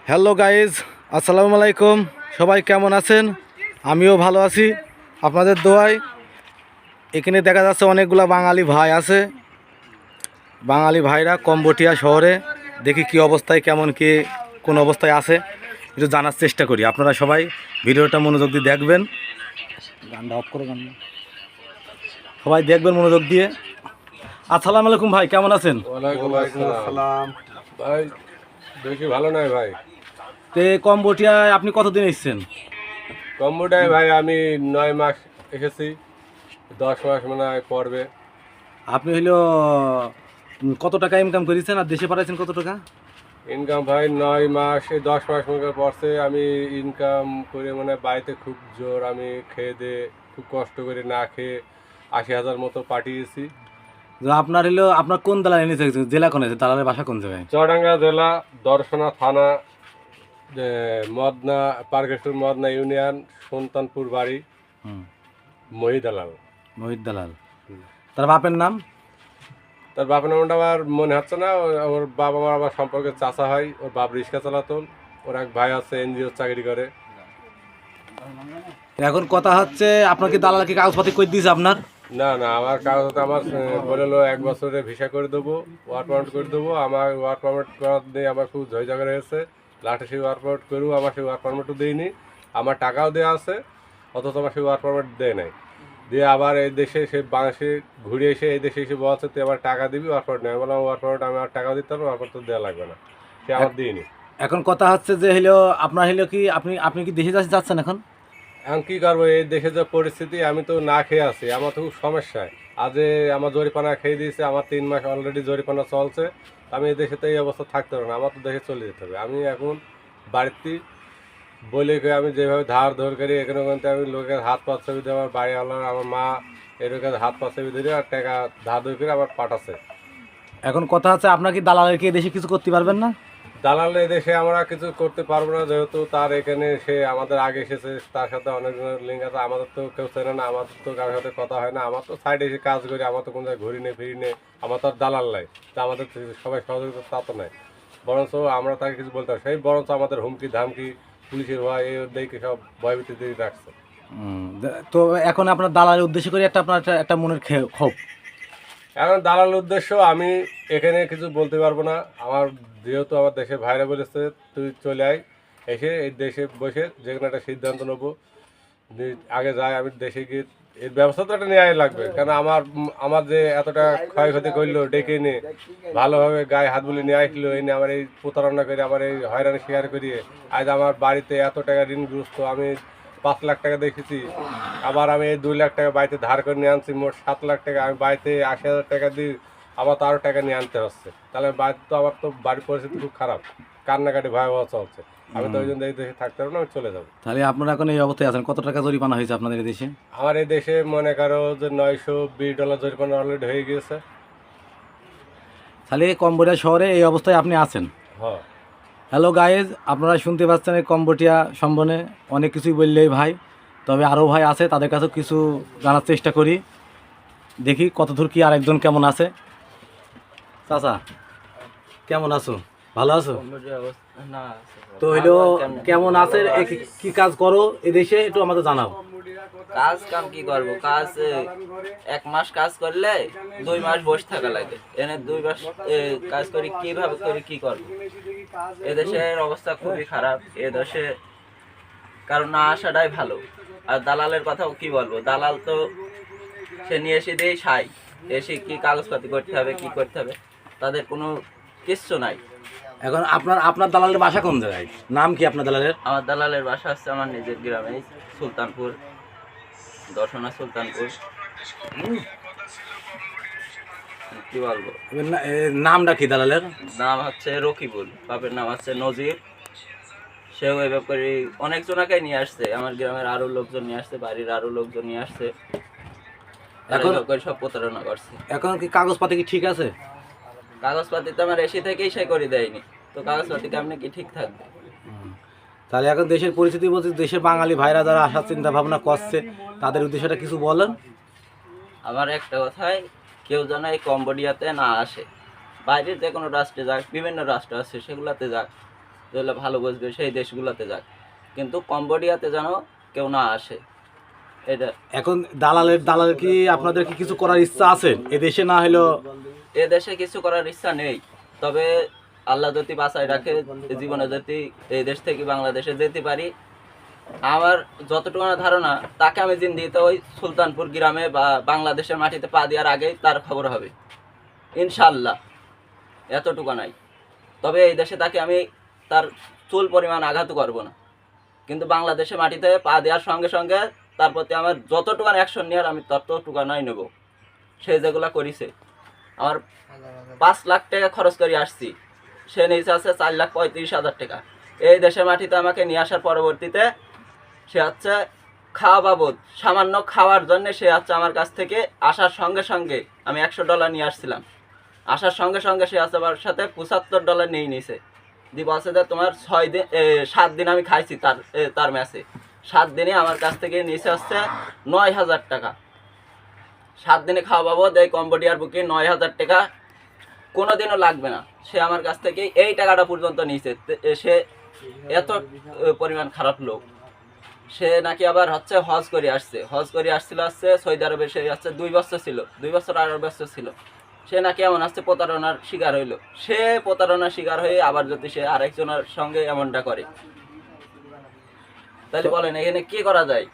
Hello guys, আসসালামু আলাইকুম। সবাই কেমন আছেন? আমিও ভালো আছি আপনাদের দোয়ায়। এখানে দেখা যাচ্ছে অনেকগুলা বাঙালি ভাই আছে। বাঙালি ভাইরা কম্বোডিয়া শহরে দেখি কি অবস্থায়, কেমন কি কোন অবস্থায় আছে একটু জানার চেষ্টা করি। আপনারা সবাই ভিডিওটা মনোযোগ দিয়ে দেখবেন। গানটা অফ করে, সবাই দেখবেন মনোযোগ দিয়ে। আসসালামু আলাইকুম ভাই, কেমন আছেন? ওয়ালাইকুম আসসালাম। ভাই বেশি ভালো নাই ভাই। তে কম্বোডিয়ায় আপনি কতদিন এসেছেন? কম্বোডিয়ায় ভাই আমি 9 মাস এসেছি, 10 মাস মনে হয় পড়বে। আপনি হইলো কত টাকা ইনকাম করেছেন আর দেশে পাঠাইছেন কত টাকা? ইনকাম ভাই 9 মাস, এই 10 মাস মনে পড়ছে। আমি ইনকাম করে মানে বাড়িতে খুব জোর, আমি খেয়ে দিয়ে খুব কষ্ট করে না খেয়ে 80,000 মতো পাঠিয়েছি। আপনার হইলো আপনার কোন দালাল এনেছে, জেলা কোন আছে, দালালের বাসা কোন জায়গায়? চুয়াডাঙ্গা জেলা, দর্শনা থানা, মদনা পার্কেশ্বর, মদনা ইউনিয়ন, সুলতানপুর বাড়ি, মহিদালাল। মোহিত দালাল। তার বাপের নাম? তার বাপের নামটা আমার মনে হচ্ছে না। ওর বাবা আমার আবার সম্পর্কে চাচা হয়। ওর বাপ রিক্সা চালাতো। ওর এক ভাই আছে, এনজিও চাকরি করে। এখন কথা হচ্ছে, আপনার কি দালাল কি কাগজপাতি করে দিয়েছে আপনার? না না, আমার কাগজ আমার বললো 1 বছরে ভিসা করে দেবো, ওয়ার্ক পারমিট করে দেবো। আমার ওয়ার্ক পারমিট করার দিয়ে আমার খুব ঝয়ঝগড়া হয়েছে। লাস্টে সেই ওয়ার্ক পারমিট করবো, আমার সেই ওয়ার্ক পারমিটও দিইনি। আমার টাকাও দেওয়া আছে, অথচ আমার সেই ওয়ার্ক পারমিট দেয় নাই। দিয়ে আবার এই দেশে সে বাংলাদেশে ঘুরে এসে এই দেশে এসে বলছে তুই আমার টাকা দিবি, ওয়ার্ক পারমিট নেই। আমি বললাম ওয়ার্ক পারমিট আমি আর টাকা দিতে পারবো, ওয়ার্ক পারমিট তো দেওয়া লাগবে না। সে আমার দিইনি। এখন কথা হচ্ছে যে হইলো আপনার হইলো কি আপনি আপনি কি দেশে যাচ্ছেন এখন? এখন কী করবো, এই দেশে যে পরিস্থিতি, আমি তো না খেয়ে আছি, আমার তো খুব সমস্যায়। আজ আমার জরিপানা খেয়ে দিয়েছে, আমার 3 মাস অলরেডি জরিপানা চলছে। আমি এই দেশে তো এই অবস্থা থাকতে পারবো না, আমার তো দেশে চলে যেতে হবে। আমি এখন বাড়িতে বলে আমি যেভাবে ধার ধর করি, এখানে ওখানে আমি লোকের হাত পা ছবি দিয়ে, আমার বাড়িওয়ালার আমার মা এরকম হাত পা ছবি ধরে আর টাকা ধার ধর করে আমার পাঠাচ্ছে। এখন কথা হচ্ছে, আপনার কি দালালের কি দেশে কিছু করতে পারবেন না? দালাল দেশে আমরা কিছু করতে পারবো না, যেহেতু তার এখানে সে আমাদের আগে এসেছে, তার সাথে অনেকজনের লিঙ্ক আছে। আমাদের তো কেউ চেনে না, আমাদের তো কারোর সাথে কথা হয় না। আমার তো সাইডে এসে কাজ করি, আমার তো কোনো জায়গায় ঘুরি নেই ফিরি নেই। আমার তো আর দালাল নাই, তা আমাদের সবাই সহযোগিতা তা তো নাই। বরঞ্চ আমরা তাকে কিছু বলতে পারি, সেই বরঞ্চ আমাদের হুমকি ধামকি, পুলিশের ভয় এই দেখে সব ভয়ভীতি দিয়ে রাখছে। তো এখন আপনার দালালের উদ্দেশ্য করে আপনার একটা মনের ক্ষোভ। এখন দালাল উদ্দেশ্য আমি এখানে কিছু বলতে পারবো না। আমার যেহেতু আমার দেশের ভাইরা বলেছে তুই চলে আয়, এসে এই দেশে বসে যে কোনো একটা সিদ্ধান্ত নেবো। আগে যাই আমি দেশে গিয়ে এর ব্যবস্থা তো একটা নেওয়াই লাগবে। কেন আমার যে এতটা ক্ষয়ক্ষতি করলো, ডেকে নিয়ে ভালোভাবে গায়ে হাত বলে নিয়ে আসলো, এনে আমার এই প্রতারণা করে, আমার এই হয়রানি শেয়ার করিয়ে আজ আমার বাড়িতে এত টাকা ঋণগ্রস্ত। আমি 5 লাখ টাকা দেখেছি, আবার আমি এই 2 লাখ টাকা বাড়িতে ধার করে নিয়ে আনছি, মোট 7 লাখ টাকা। আমি বাড়িতে 80,000 টাকা দিই, আবার তো আরও টাকা নিয়ে আনতে হচ্ছে। তাহলে বাড়িতে তো আমার তো বাড়ির পরিস্থিতি খুব খারাপ, কান্নাকাটি ভয়াবহ চলছে। আমি তো ওই জন্য এই দেশে থাকতে পারবো না, আমি চলে যাবো। তাহলে আপনারা এখন এই অবস্থায় আছেন। কত টাকা জরিমানা হয়েছে আপনাদের এই দেশে? আমার এই দেশে মনে করো যে $920 জরিমানা অলরেডি হয়ে গিয়েছে। তাহলে কম্বোডিয়া শহরে এই অবস্থায় আপনি আছেন। হ্যাঁ। হ্যালো গাইজ, আপনারা শুনতে পাচ্ছেন এই কম্বোডিয়া সম্বন্ধে অনেক কিছুই বললেই ভাই, তবে আরও ভাই আছে, তাদের কাছেও কিছু জানার চেষ্টা করি, দেখি কতদূর কি আরেকজন কেমন আছে। চাচা কেমন আছো? ভালো আছো? তো হইলো কেমন আছে, কি কাজ করো এই দেশে একটু আমাদের জানাও। কাজ কাম কি করবো? কাজ 1 মাস কাজ করলে 2 মাস বসে থাকা লাগে। এনে 2 মাস কাজ করি, কিভাবে করি, কি করবো? এদেশের অবস্থা খুবই খারাপ। এদেশে কারণ না আসাটাই ভালো। আর দালালের কথাও কি বলবো, দালাল তো সে নিয়ে এসে দিয়েই সাই, এসে কি কাগজপাতি করতে হবে, কি করতে হবে, তাদের কোনো কিচ্ছু নাই। এখন আপনার আপনার দালালের বাসা কোন জায়গায়? নাম কি আপনার দালালের? আমার দালালের বাসা হচ্ছে আমার নিজের গ্রামে, সুলতানপুর, দর্শনা সুলতানপুর। কি বলবো, নামটা কি দালালের? নাম হচ্ছে রকিবুল, বাপের নাম হচ্ছে নজির। সেও এ ব্যাপারে অনেকজনকে নিয়ে আসছে, আমার গ্রামের আরো লোকজন নিয়ে আসছে, বাড়ির আরো লোকজন নিয়ে আসছে। এখন সব প্রতারণা করছে। এখন কি কাগজপাতি কি ঠিক আছে? কাগজপাতি তো আমার এসে থেকেই সে করে দেয়নি, তো কাগজপাতি কেমনে কি ঠিক থাকবে? তাহলে এখন দেশের পরিস্থিতি বলছে, দেশের বাঙালি ভাইরা যারা আসার চিন্তা ভাবনা করছে তাদের উদ্দেশ্যটা কিছু বলেন। আমার একটা কথাই, কেউ যেন এই কম্বোডিয়াতে না আসে, বাইরের যে কোনো রাষ্ট্রে যাক, বিভিন্ন রাষ্ট্র আছে সেগুলোতে যাক, যেগুলো ভালো বুঝবে সেই দেশগুলোতে যাক, কিন্তু কম্বোডিয়াতে যেন কেউ না আসে। এটা এখন দালালের কি আপনাদের কি কিছু করার ইচ্ছা আছে এ দেশে না হলেও? এ দেশে কিছু করার ইচ্ছা নেই, তবে আল্লাহ যদি বাঁচায় রাখে জীবনে যদি এই দেশ থেকে বাংলাদেশে যেতে পারি, আমার যতটুকু ধারণা তাকে আমি জিন্দিগিতে ওই সুলতানপুর গ্রামে বা বাংলাদেশের মাটিতে পা দেওয়ার আগেই তার খবর হবে ইনশাল্লাহ, এতটুকু নাই। তবে এই দেশে তাকে আমি তার চুল পরিমাণ আঘাত করব না, কিন্তু বাংলাদেশের মাটিতে পা দেওয়ার সঙ্গে সঙ্গে তার প্রতি আমার যতটুকু অ্যাকশন নেওয়ার আমি ততটুকু নাই নেব। সে যেগুলো করেছে, আমার 5 লাখ টাকা খরচ করে আসছি, সে নিচে আছে 4,35,000 টাকা। এই দেশের মাটিতে আমাকে নিয়ে আসার পরবর্তীতে সে হচ্ছে খাওয়া বাবদ সামান্য খাওয়ার জন্য সে হচ্ছে আমার কাছ থেকে আসার সঙ্গে সঙ্গে, আমি $100 নিয়ে আসছিলাম, আসার সঙ্গে সঙ্গে সে হচ্ছে আমার সাথে $75 নিয়ে নিয়েছে। দি বলছে যে তোমার 7 দিন আমি খাইছি তার ম্যাচে, 7 দিনে আমার কাছ থেকে নিচে আসছে 9,000 টাকা। 7 দিনে খাওয়া বাবদ এই কম্বোডিয়ার বুকে 9,000 টাকা কোনোদিনও লাগবে না, সে আমার কাছ থেকে এই টাকাটা পর্যন্ত নিয়েছে। সে এত পরিমাণ খারাপ লোক। সে নাকি আবার হচ্ছে হজ করে আসছে, হজ করে আসছিল হচ্ছে সৌদি আরবে, সে হচ্ছে 2 বছর ছিল, 2 বছর 8 বছর ছিল। সে নাকি এমন আসছে প্রতারণার শিকার হইলো, সে প্রতারণার শিকার হয়ে আবার যদি সে আরেকজনের সঙ্গে এমনটা করে, তাহলে বলেন এখানে কি করা যায়?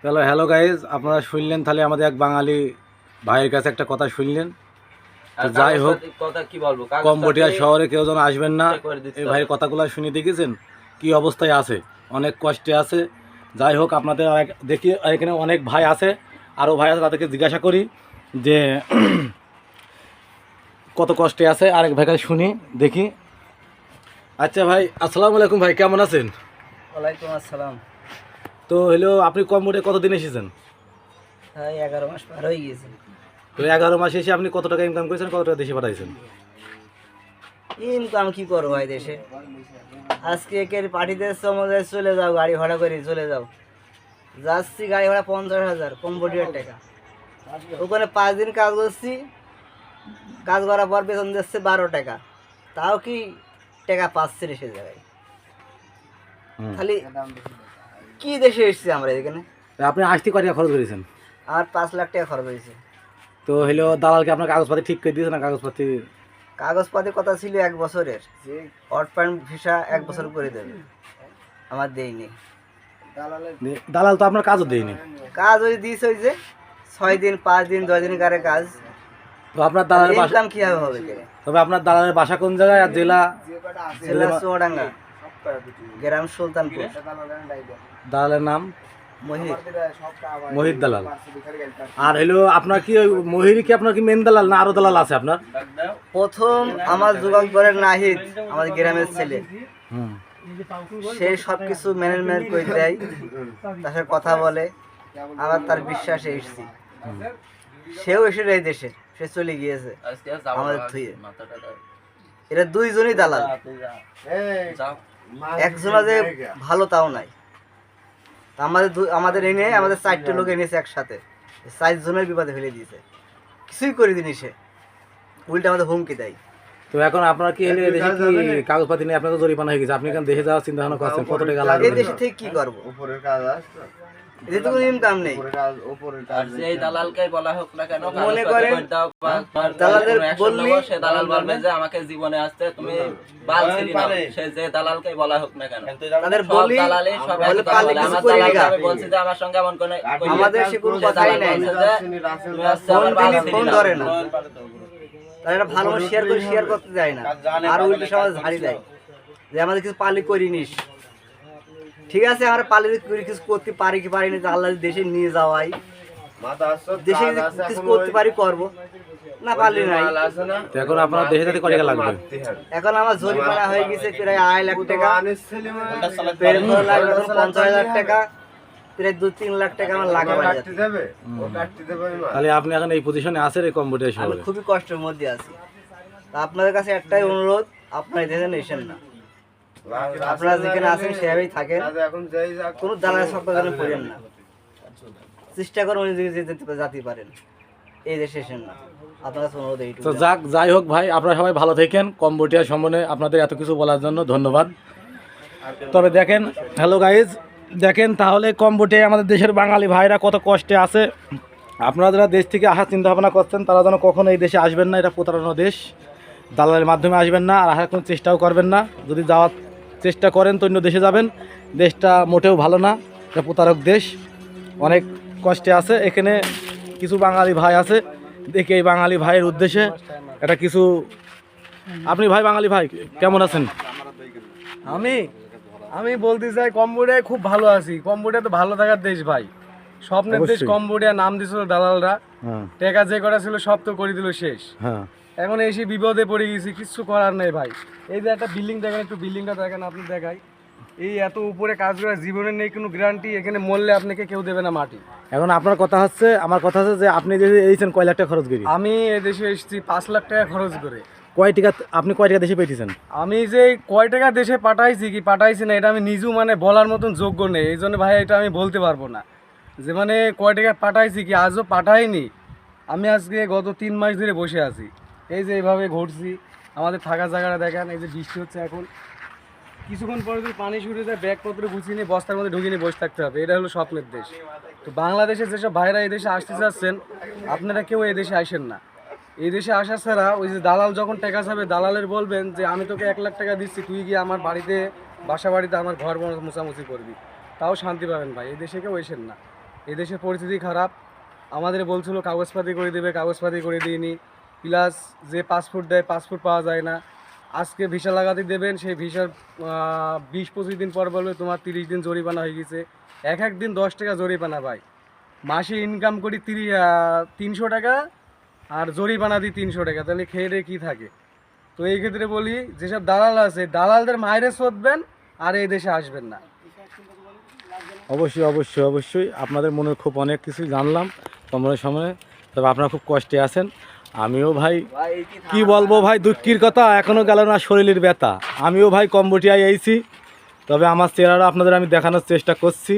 তাহলে হ্যালো গাইজ, আপনারা শুনলেন তাহলে আমাদের এক বাঙালি ভাইয়ের কাছে একটা কথা শুনলেন। তো যাই হোক, কথা কি বলবো, কম্বোডিয়া শহরে কেউ যেন আসবেন না। করে দিতে এই ভাইয়ের কথাগুলো শুনে দেখেছেন কি অবস্থায় আছে, অনেক কষ্টে আছে। যাই হোক, আপনাদের দেখি এখানে অনেক ভাই আছে, আরও ভাই আছে, তাদেরকে জিজ্ঞাসা করি যে কত কষ্টে আছে। আরেক ভাই কাছে শুনি দেখি। আচ্ছা ভাই, আসসালামু আলাইকুম ভাই, কেমন আছেন? ওয়ালাইকুম আসসালাম। তো হলো আপনি কম্বোডিয়া কতদিন এসেছেন? হ্যাঁ, 11 মাস পার হয়ে গিয়েছে। তো 11 মাস এসে আপনি কত টাকা ইনকাম করেছেন, কত টাকা দেশে পাঠাইছেন? ইনকাম কি করবো ভাই দেশে? আজকে একের পার্টিতে চলে যাও, গাড়ি ভাড়া করে চলে যাও, যাচ্ছি গাড়ি ভাড়া 50,000 কম্বোডিয়ার টাকা। ওখানে 5 দিন কাজ করছি, কাজ করার পর বেতন দিচ্ছে 12 টাকা, তাও কি টাকা পাচ্ছে রে সে জায়গায়? খালি কি দেশে এসছি আমরা এখানে? আপনি আসতে কত টাকা খরচ করেছেন? আমার 5 লাখ টাকা খরচ হয়েছে। তো হলো দালালকে আপনার কাগজপাতি ঠিক করে দিয়েছে না? কাগজপাতির কথা ছিল 1 বছরের, অটপান ভিসা 1 বছর করে দেবে, আমার দেয়নি। দালাল তো আপনার কাজও দেয়নি। কাজ ওই দিয়েছে, ওই যে 6 দিন 5 দিন 10 দিন কারে কাজ। তো আপনার দালালের বাসা, ইনকাম কিভাবে হবে? তবে আপনার দালালের বাসা কোন জায়গায় আর জেলা? জেলা চুয়াডাঙ্গা, গ্রাম সুলতানপুর। দালালের নাম মহিত দালাল। আর হলো আপনার কি ওই মহিরি কি আপনার কি মেন দালাল না আরো দালাল আছে আপনার? প্রথম আমার যোগাযোগ করে নাহিদ, আমাদের গ্রামের ছেলে, সে সবকিছু ম্যানেজমেন্ট করে দেয়, তার সাথে কথা বলে, আবার তার বিশ্বাসে এসেছি। সেও এসে এই দেশে, সে চলে গিয়েছে আমাদের থুয়ে। এরা 2 জনই দালাল, একজনা যে ভালো তাও নাই। আমাদের এনে আমাদের 4টে লোক এনেছে একসাথে, 4 জনের বিপদে ফেলে দিয়েছে, কিছুই করে দিনি, সে উল্টা আমাদের হুমকি দেয়। তো এখন আপনার কি এলে দেশে কি কাগজপাতি নেই? আপনার তো জরিমানা হয়ে গেছে, আপনি এখন দেশে যাওয়ার চিন্তা ভাবনা করছেন, কত টাকা লাগবে? এই দেশে থেকে কি করবো? এতে তো কোনো ইনকাম নেই। আর যে দালালকে বলা হোক না কেন, মনে করেন দালালের বললি, সে দালাল বলবে যে আমাকে জীবনে আসতে তুমি বাল ছিলি না, সে যে দালালকে বলা হোক না কেন, তাদের সব বলি দালালে সব বলে একই পারলে বলে। কিছু আমার করি দালালকে না। আমি বলছি যে আমার সঙ্গে এমন কোন আমাদের সে কোনো কথাই নাই, ফোন দিলি ফোন ধরে না, তারা এটা ভালো শেয়ার করতে যায় না, আর উল্টো সমাজ ঝাড়ি দেয় যে আমাদের কিছু পালি করিনিস। ঠিক আছে, আমরা পালি কিছু করতে পারি কি পারি না, আল্লাহ দেশে নিয়ে যাওয়াই, দেশে কিছু করতে পারি করবো, না পারলি নাই। এখন আপনার দেশে যেতে কত টাকা লাগবে? এখন আমার জরিমানা হয়ে গেছে প্রায় 2.5 লাখ টাকা, পেরোনো লাগবে 50,000 টাকা, প্রায় 2-3 লাখ টাকা আমার লাগবে। তাহলে আপনি এখন এই পজিশনে আছেন এই কম্বোডিয়া আমি শহরে? খুবই কষ্টের মধ্যে আছি। তা আপনাদের কাছে একটাই অনুরোধ, আপনারা এখানে এসেন না, আপনারা যেখানে আছেন সেভাবেই থাকেন, কোনো দালালের সক্করে পড়েন না, চেষ্টা করুন উনি যেতে পারেন, এই দেশে এসেন না, আপনার কাছে অনুরোধ এইটুকু। তো যাই হোক ভাই, আপনারা সবাই ভালো থাকেন। কম্বোডিয়া সম্বন্ধে আপনাদের এত কিছু বলার জন্য ধন্যবাদ। তবে দেখেন, হ্যালো গাইজ, দেখেন তাহলে কম্বোডিয়ায় আমাদের দেশের বাঙালি ভাইরা কত কষ্টে আছে। আপনারা যারা দেশ থেকে আসার চিন্তা ভাবনা করছেন তারা যেন কখনো এই দেশে আসবেন না, এটা প্রতারণা দেশ। দালালের মাধ্যমে আসবেন না, আর আসার কোনো চেষ্টাও করবেন না। যদি যাওয়ার চেষ্টা করেন তো অন্য দেশে যাবেন, দেশটা মোটেও ভালো না, এটা প্রতারক দেশ, অনেক কষ্টে আছে। এখানে কিছু বাঙালি ভাই আছে, দেখি এই বাঙালি ভাইয়ের উদ্দেশ্যে এটা কিছু। আপনি ভাই বাঙালি ভাই কেমন আছেন? আমি বলতে চাই কম্বোডিয়ায় খুব ভালো আছি। কম্বোডিয়া তো ভালো থাকার দেশ ভাই, স্বপ্নের দেশ অবশ্যই। কম্বোডিয়া। নাম দিছিল দালালরা, হ্যাঁ টাকা যে করা ছিল সব তো করে দিল শেষ। হ্যাঁ, এখন এসে বিপদে পড়ে গেছি, কিচ্ছু করার নেই ভাই। এই যে একটা বিল্ডিং দেখেন, একটু বিল্ডিংটা দেখেন, আপনি দেখাই। এই এত উপরে কাজ করা জীবনের নেই কোনো গ্যারান্টি, এখানে মরলে আপনাকে কেউ দেবে না মাটি। এখন আপনার কথা হচ্ছে, আমার কথা হচ্ছে যে আপনি যে এইছেন কয় লাখ টাকা খরচ করি, আমি এদেশে এসেছি 5 লাখ টাকা খরচ করে। কয় টাকা আপনি কয় টাকা দেশে পেয়েছেন? আমি যে কয় টাকা দেশে পাঠাইছি কি পাঠাইছি না এটা আমি নিজেও মানে বলার মতন যোগ্য নেই। এই জন্য ভাই এটা আমি বলতে পারবো না যে মানে কয় টাকা পাঠাইছি কি, আজও পাঠাইনি। আমি আজকে গত 3 মাস ধরে বসে আছি, এই যে এইভাবে ঘুরছি। আমাদের থাকার জায়গাটা দেখেন, এই যে বৃষ্টি হচ্ছে এখন, কিছুক্ষণ পরে যদি পানি শুরু হয়ে যায় ব্যাগপত্র গুছিয়ে নিয়ে বস্তার মধ্যে ঢুকিয়ে নিয়ে বসে থাকতে হবে। এটা হলো স্বপ্নের দেশ। তো বাংলাদেশের যেসব ভাইরা এই দেশে আসতে চাচ্ছেন, আপনারা কেউ এই দেশে আসেন না। এই দেশে আসা ছাড়া ওই যে দালাল যখন টাকা চাবে, দালালের বলবেন যে আমি তোকে 1 লাখ টাকা দিচ্ছি, তুই গিয়ে আমার বাড়িতে, বাসা বাড়িতে আমার ঘর মোছামুছি করবি, তাও শান্তি পাবেন ভাই। এই দেশে কেউ এসেন না, এই দেশের পরিস্থিতি খারাপ। আমাদের বলছিল কাগজপাতি করে দেবে, কাগজপাতি করে দিইনি। প্লাস যে পাসপোর্ট দেয়, পাসপোর্ট পাওয়া যায় না। আজকে ভিসা লাগাতে দেবেন, সেই ভিসার 20-25 দিন পর বলবে তোমার 30 দিন জরিমানা হয়ে গেছে। এক দিন 10 টাকা জরিমানা ভাই। মাসে ইনকাম করি 300 টাকা, আর জরিমানা দিই 300 টাকা, তাহলে খেয়ে দিয়ে কী থাকে? তো এই ক্ষেত্রে বলি, যেসব দালাল আছে দালালদের মাইরে শোধবেন, আর এই দেশে আসবেন না। অবশ্যই অবশ্যই অবশ্যই, আপনাদের মনের খুব অনেক কিছু জানলাম কম্বোডিয়ার সময়। তবে আপনারা খুব কষ্টে আছেন, আমিও ভাই কি বলবো ভাই, দুঃখের কথা, এখনও গেল না শরীরের ব্যথা। আমিও ভাই কম্বোডিয়ায় এসেছি, তবে আমার চেহারাটা আপনাদের আমি দেখানোর চেষ্টা করছি।